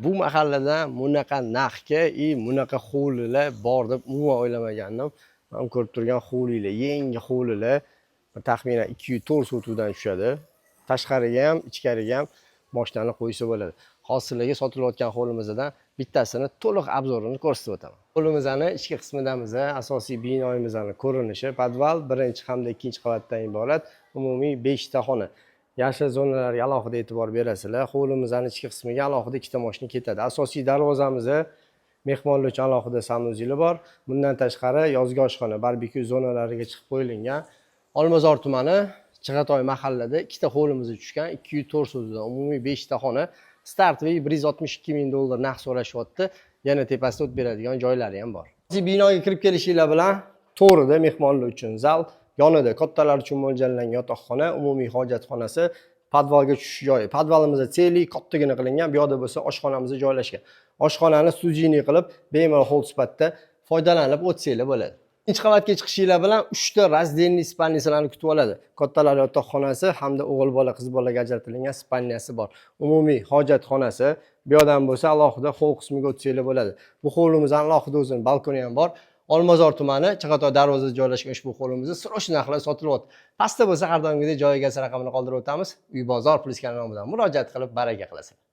Bu mahallada bunaqa narxga, bunaqa hovlilar bor deb umuman o'ylamagandim. Men ko'rib turgan hovlilar, yangi hovlilar taxminan 204 sotuvdan tushadi. Tashqariga ham, ichkariga ham moshinani qo'ysa bo'ladi. Hozir sizlarga sotilayotgan hovlimizdan bittasini to'liq obzorini ko'rsatib o'taman. Hovlimizning ichki qismidamiz, asosiy binoyimizning ko'rinishi podval birinchi hamda ikkinchi qavatdan iborat, umumiy 5 ta xona. Yashil zonalarga alohida e'tibor berasizlar. Hovlimizning ichki qismiga alohida 2 ta mashina ketadi. Asosiy darvozamiz mehmonlar uchun alohida sanuzeli bor. Bundan tashqari yozgi oshxona, barbekyu zonalariga chiqib qo'yilgan. Olmazor tumani Chig'atoy mahallada 2 ta hovlimiz tushgan, 204 so'zdan umumiy 5 ta xona. Start va $162,000 narx so'rashyapti. Yana tepasida o't beradigan joylari ham bor. Binoga kirib kelishinglar bilan to'g'rida mehmonlar uchun zal, yonida kattalar uchun mo'ljallangan yotoqxona, umumiy hojatxonasi, podvalga tushish joyi. Podvalimizda seli kattagina qilingan, bu yoqda bo'lsa oshxonamiz joylashgan. Oshxonani sujiniy qilib, bemalol hold sifatida foydalanib o'tsanglar bo'ladi. Ikkinchi qavatga chiqishinglar bilan 3 ta razdelniy spalniy sizlarni kutib oladi. Kattalar yotoqxonasi hamda o'g'il bola, qiz bolaga ajratilgan spalniyasi bor. Umumiy hojatxonasi, bu yoqdan bo'lsa alohida hol qismiga o'tsanglar bo'ladi. Bu hovlimizning alohida o'zining balkoni ham bor. Olmazor tumani Chig'atoy darvozasida joylashgan ushbu hovlimizni srochniy narxlarda sotilyapti. Pastda bo'lsa har doimgidek joy egasi raqamini qoldirib o'tamiz. Uy bozor plus kanal nomidan murojaat qilib baraka qilasizlar.